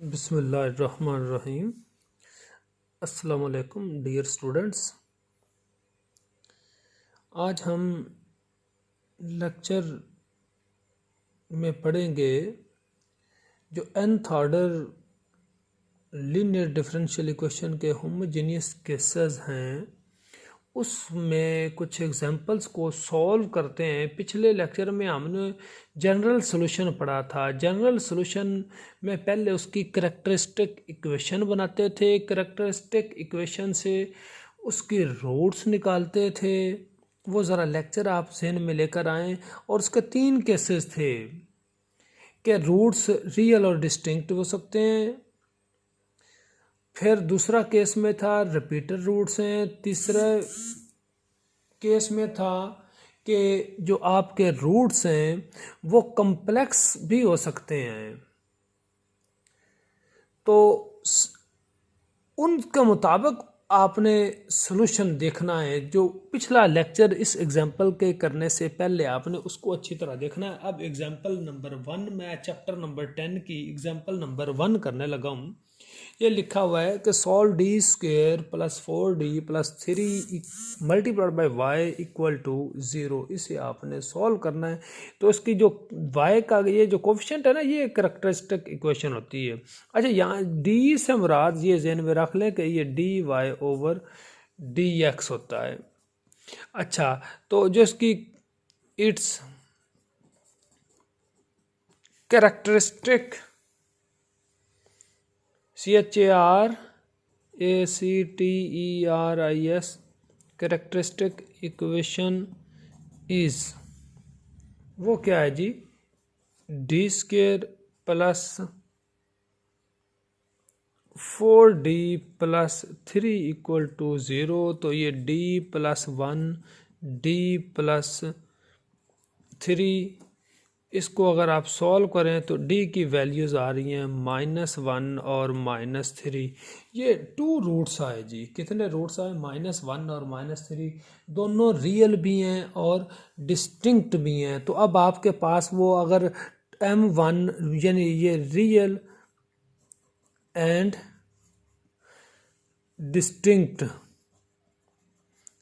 बिस्मिल्लाहिर्रहमानिर्रहीम। अस्सलाम वालेकुम डियर स्टूडेंट्स। आज हम लेक्चर में पढ़ेंगे जो nth order linear differential equation के होमोजेनियस केसेस हैं उसमें कुछ एग्जांपल्स को सॉल्व करते हैं। पिछले लेक्चर में हमने जनरल सॉल्यूशन पढ़ा था। जनरल सॉल्यूशन में पहले उसकी करैक्टरिस्टिक इक्वेशन बनाते थे, करैक्टरिस्टिक इक्वेशन से उसकी रूट्स निकालते थे। वो ज़रा लेक्चर आप ज़हन में लेकर आएँ। और उसके 3 केसेस थे कि रूट्स रियल और डिस्टिंक्ट हो सकते हैं। फिर दूसरा केस में था रिपीटेड रूट्स हैं। तीसरा केस में था कि जो आपके रूट्स हैं वो कम्प्लेक्स भी हो सकते हैं। तो उनके मुताबिक आपने सॉल्यूशन देखना है। जो पिछला लेक्चर इस एग्जांपल के करने से पहले आपने उसको अच्छी तरह देखना है। अब एग्जांपल नंबर 1 मैं चैप्टर नंबर 10 की एग्जांपल नंबर 1 करने लगा हूँ। ये लिखा हुआ है कि solve D square plus 4d plus 3 multiplied by y equal to 0। इसे आपने सॉल्व करना है। तो इसकी जो y का ये जो कोफिशिएंट है ना, ये करैक्टरिस्टिक इक्वेशन होती है। अच्छा, यहाँ d से मुराद ये ज़हन में रख लें कि ये dy ओवर dx होता है। अच्छा, तो जो इसकी its characteristic CHARACTERIS characteristic equation is वो क्या है जी? D square plus 4d plus 3 equal to 0। तो ये d प्लस 1 d प्लस 3, इसको अगर आप सॉल्व करें तो d की वैल्यूज़ आ रही हैं -1 और -3। ये 2 रूट्स आए जी। कितने रूट्स आए? -1 और -3। दोनों रियल भी हैं और डिस्टिंक्ट भी हैं। तो अब आपके पास वो अगर m1 यानी ये रियल एंड डिस्टिंक्ट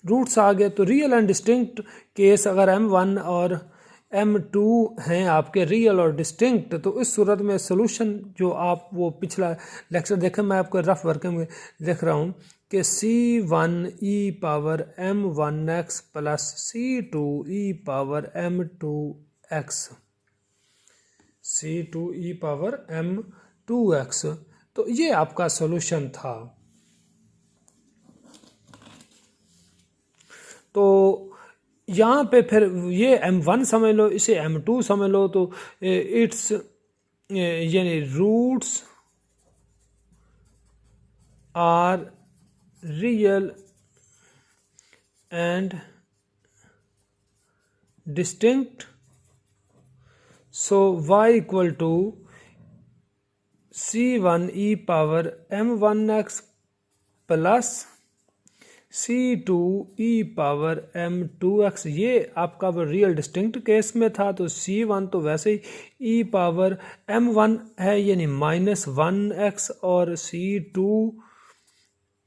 रूट्स आ गए, तो रियल एंड डिस्टिंक्ट केस अगर m1 और m2 हैं आपके रियल और डिस्टिंक्ट, तो इस सूरत में सॉल्यूशन जो आप वो पिछला लेक्चर देखें, मैं आपको रफ वर्किंग में लिख रहा हूँ कि c1e power m1x plus c2e power m2x, c2e power m2x। तो ये आपका सॉल्यूशन था। तो यहाँ पे फिर ये m1 समझ लो, इसे m2 समझ लो। तो इट्स यानी roots are real and distinct. So y equal to c1e power m1x plus c2e power m2x। ये आपका वो रियल डिस्टिंक्ट केस में था। तो c1 तो वैसे ही e पावर m1 है यानी -1x, और c2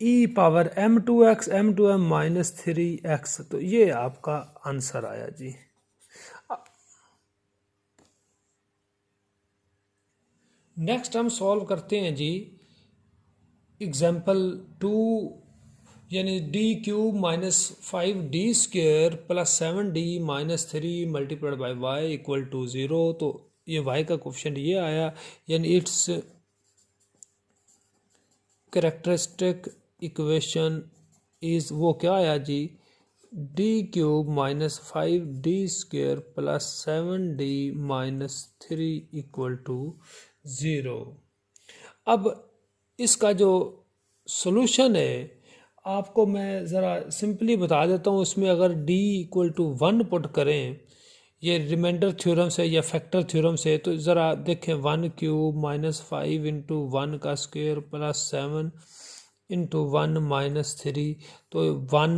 e power m2x, m2m -3x। तो ये आपका आंसर आया जी। नेक्स्ट हम सॉल्व करते हैं जी एग्जाम्पल 2, यानी d³ -5d square plus 7d minus 3 multiplied by y equal to 0। तो ये y का कोफिशिएंट ये आया, यानी इट्स कैरेक्टरिस्टिक इक्वेशन इज वो क्या आया जी? d³ -5d square plus 7d minus 3 equal to 0। अब इसका जो सॉल्यूशन है आपको मैं ज़रा सिंपली बता देता हूँ। इसमें अगर d इक्वल टू 1 पुट करें, ये रिमाइंडर थ्योरम से या फैक्टर थ्योरम से, तो ज़रा देखें 1³ -5 इंटू 1 का स्क्वायर प्लस 7 इंटू 1 माइनस 3। तो 1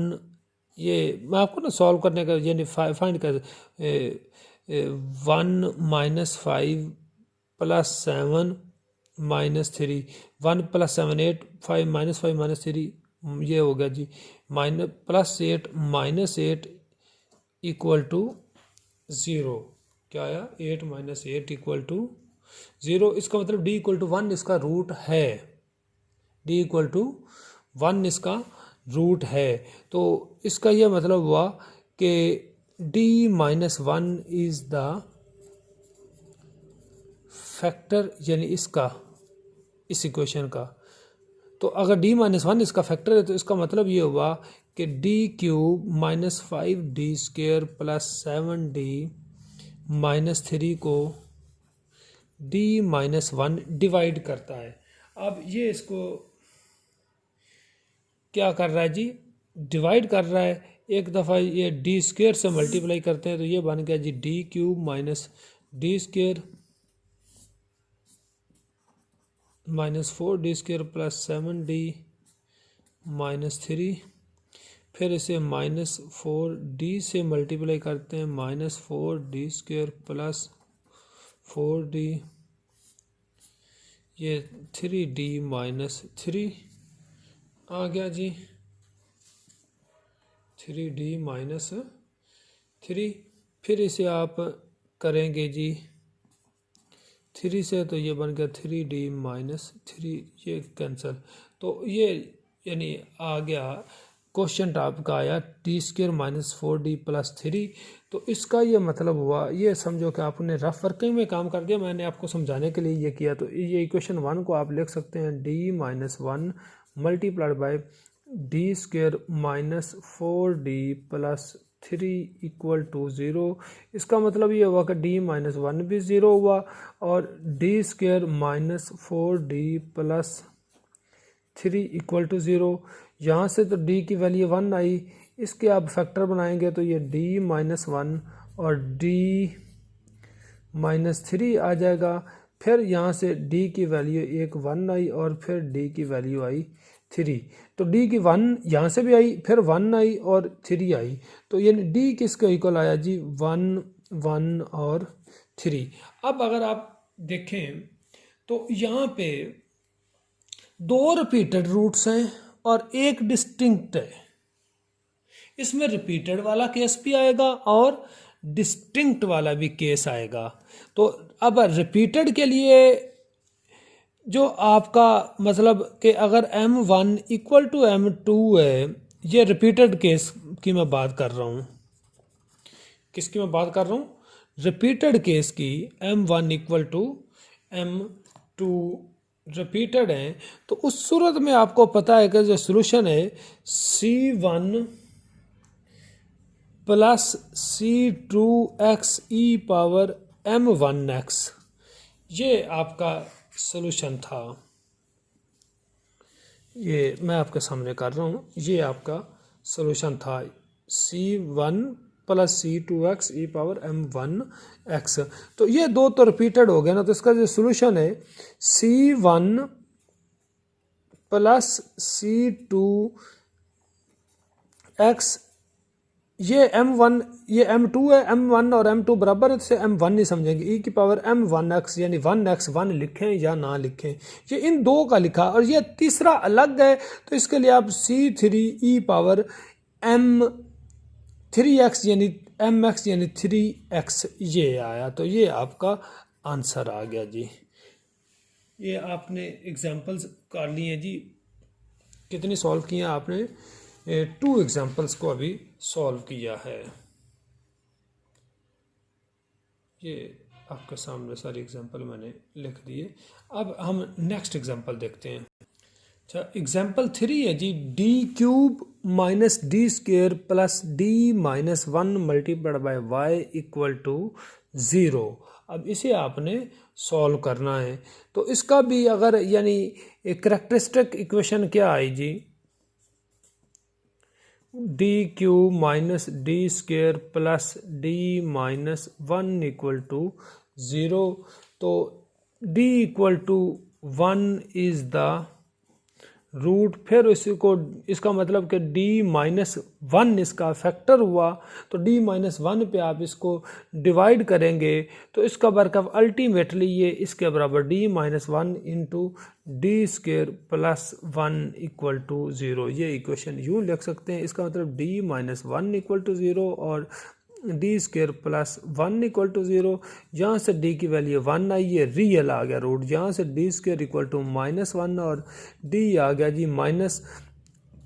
ये मैं आपको ना सॉल्व करने का यानी फाइंड कर 1 -5 प्लस 7 -3, 1 + 7 8, 5 -3 ये हो गया जी, +8 -8 = 0। क्या आया? 8 - 8 = 0। इसका मतलब d = 1 इसका रूट है, d = 1 इसका रूट है। तो इसका यह मतलब हुआ कि d - 1 इज़ द फैक्टर, यानी इसका, इस इक्वेशन का। तो अगर d - 1 इसका फैक्टर है तो इसका मतलब ये हुआ कि d³ - 5d² + 7d - 3 को d - 1 डिवाइड करता है। अब ये इसको क्या कर रहा है जी? डिवाइड कर रहा है। एक दफ़ा ये d² से मल्टीप्लाई करते हैं तो ये बन गया जी d³ - d² -4d² + 7d - 3। फिर इसे -4d से मल्टीप्लाई करते हैं, -4d² + 4d, ये 3d - 3 आ गया जी, 3d - 3। फिर इसे आप करेंगे जी 3 से, तो ये बन गया 3d - 3, ये कैंसिल। तो ये यानी आ गया क्वेश्चन आपका आया d² - 4d + 3। तो इसका ये मतलब हुआ, ये समझो कि आपने रफ वर्किंग में काम कर दिया, मैंने आपको समझाने के लिए ये किया। तो ये इक्वेशन 1 को आप लिख सकते हैं d - 1 × d² - 4d + 3 = 0। इसका मतलब ये हुआ कि d - 1 भी 0 हुआ और d² - 4d + 3 = 0। यहाँ से तो d की वैल्यू 1 आई, इसके आप फैक्टर बनाएंगे तो ये d - 1 और d - 3 आ जाएगा। फिर यहाँ से d की वैल्यू 1 आई और फिर d की वैल्यू आई 3। तो d की 1 यहाँ से भी आई, फिर 1 आई और 3 आई। तो यानी d किसके इक्वल आया जी? 1 1 और 3। अब अगर आप देखें तो यहाँ पे 2 रिपीटेड रूट्स हैं और एक डिस्टिंक्ट है। इसमें रिपीटेड वाला केस भी आएगा और डिस्टिंक्ट वाला भी केस आएगा। तो अब रिपीटेड के लिए जो आपका मतलब कि अगर m1 = m2 है, ये रिपीटेड केस की मैं बात कर रहा हूँ। किसकी मैं बात कर रहा हूँ? रिपीटेड केस की। m1 = m2 रिपीटेड है तो उस सूरत में आपको पता है कि जो सोल्यूशन है c1 + c2x e⁻ m1x, ये आपका सोल्यूशन था। ये मैं आपके सामने कर रहा हूँ, ये आपका सोल्यूशन था c1 + c2x e⁻ m1x। तो ये दो तो रिपीटेड हो गया ना, तो इसका जो सोल्यूशन है c1 + c2x, ये m1 ये m2 है, m1 और m2 बराबर है, तो m1 ही समझेंगे। e⁻ m1x यानी 1x 1 लिखें या ना लिखें, ये इन दो का लिखा और ये तीसरा अलग है, तो इसके लिए आप c3 e⁻ m3x यानी mx यानी 3x ये आया। तो ये आपका आंसर आ गया जी। ये आपने एग्जाम्पल्स कर लिए हैं जी। कितनी सॉल्व किया आपने? 2 एग्जाम्पल्स को अभी सॉल्व किया है। ये आपके सामने सारी एग्जाम्पल मैंने लिख दिए। अब हम नेक्स्ट एग्जाम्पल देखते हैं। अच्छा, एग्जाम्पल 3 है जी, d³ - d² + d - 1 × y = 0। अब इसे आपने सॉल्व करना है। तो इसका भी अगर यानी एक करेक्टरिस्टिक इक्वेशन क्या आई जी? d³ - d² + d - 1 = 0। तो d = 1 इज द रूट, फिर इसको इसका मतलब कि d-1 इसका फैक्टर हुआ, तो d-1 पे आप इसको डिवाइड करेंगे तो इसका वर्कअप अल्टीमेटली ये इसके बराबर d-1 इंटू d² + 1 = 0। ये इक्वेशन यूँ लिख सकते हैं, इसका मतलब d-1 = 0 और d² + 1 = 0। यहाँ से d की वैल्यू 1 आई, ये रियल आ गया रूट। यहाँ से d² = -1 और d आ गया जी माइनस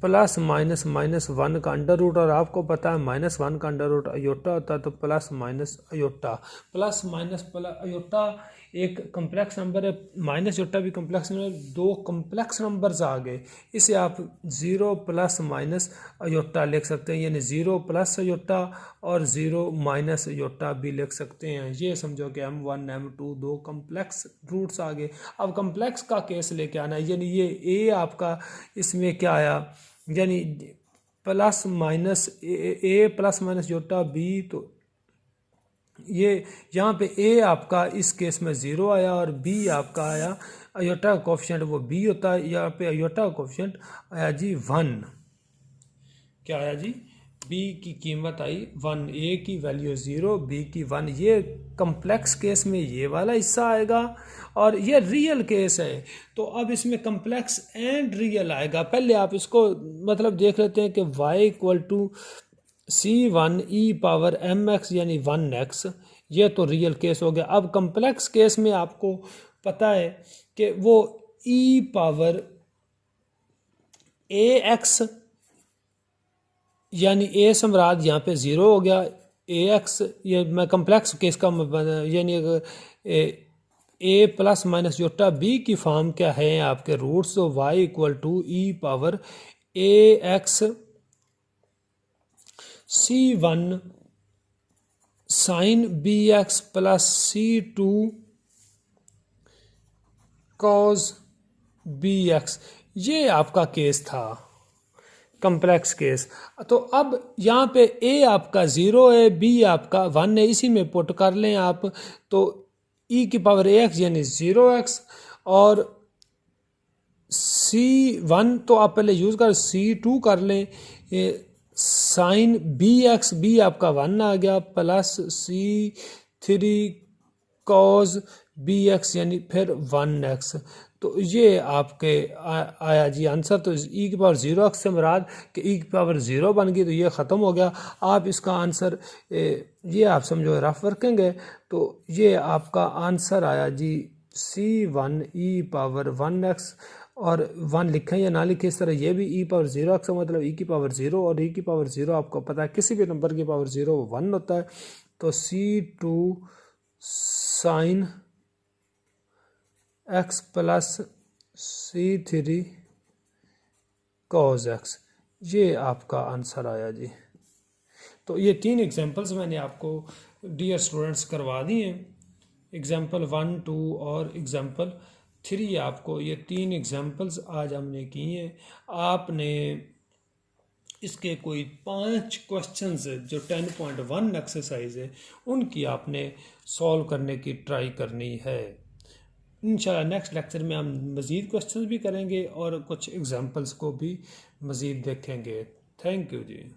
प्लस माइनस माइनस 1 का अंडर रूट, और आपको पता है -1 का अंडर रूट अयोटा होता है, तो plus minus iota, plus minus iota एक कम्प्लेक्स नंबर है, माइनस अयोटा भी कम्प्लेक्स नंबर है, दो कम्प्लेक्स नंबर्स आ गए, इसे आप 0 + माइनस अयोटा लिख सकते हैं, यानी 0 + अयोटा और 0 माइनस अयोटा भी लिख सकते हैं। ये समझो कि M1 M2 दो कम्प्लेक्स रूट्स आ गए। अब कम्प्लेक्स का केस लेके आना है, यानी ये ए आपका इसमें क्या आया, यानी प्लस माइनस ए प्लस माइनस अयोटा बी, तो ये यहाँ पे ए आपका इस केस में 0 आया और बी आपका आया, अयोटा का कोफिशिएंट वो बी होता है, यहाँ पे अयोटा का कोफिशिएंट आया जी 1। क्या आया जी, बी की कीमत आई 1, ए की वैल्यू 0, बी की 1। ये कम्प्लेक्स केस में ये वाला हिस्सा आएगा और ये रियल केस है, तो अब इसमें कम्प्लेक्स एंड रियल आएगा। पहले आप इसको मतलब देख लेते हैं कि y = c1e⁻mx यानी 1x, ये तो रियल केस हो गया। अब कम्प्लेक्स केस में आपको पता है कि वो e⁻ax यानी a सम्राट यहाँ पे 0 हो गया, ax ये मैं कम्प्लेक्स केस का यानी a plus minus iota b की फॉर्म क्या है आपके रूट्स, तो y = e⁻ax c1 sin bx + c2 cos bx, ये आपका केस था कम्प्लेक्स केस। तो अब यहाँ पे a आपका 0 है, b आपका 1 है, इसी में पुट कर लें आप, तो e⁻ax यानी 0x और c1 तो आप पहले यूज़ कर c2 कर लें, साइन bx, b आपका 1 आ गया, प्लस c3 cos bx यानी फिर 1x, तो ये आपके आया जी आंसर। तो e⁻0x से मुराद कि e⁻0 बन गई, तो ये ख़त्म हो गया। आप इसका आंसर ये आप समझो रफ वर्किंग है, तो ये आपका आंसर आया जी c1e⁻1x, और 1 लिखें या ना लिखें इस तरह, ये भी e⁻0x का मतलब e⁻0, और e⁻0 आपको पता है किसी भी नंबर की पावर 0 1 होता है, तो c2 sin x + c3 cos x, ये आपका आंसर आया जी। तो ये 3 एग्जांपल्स मैंने आपको डियर स्टूडेंट्स करवा दी हैं, एग्जांपल 1, 2 और एग्जांपल 3। आपको ये 3 एग्जांपल्स आज हमने किए हैं। आपने इसके कोई 5 क्वेश्चंस जो 10.1 एक्सरसाइज है उनकी आपने सॉल्व करने की ट्राई करनी है। इंशाल्लाह नेक्स्ट लेक्चर में हम मज़ीद क्वेश्चंस भी करेंगे और कुछ एग्जांपल्स को भी मज़ीद देखेंगे। Thank you ji.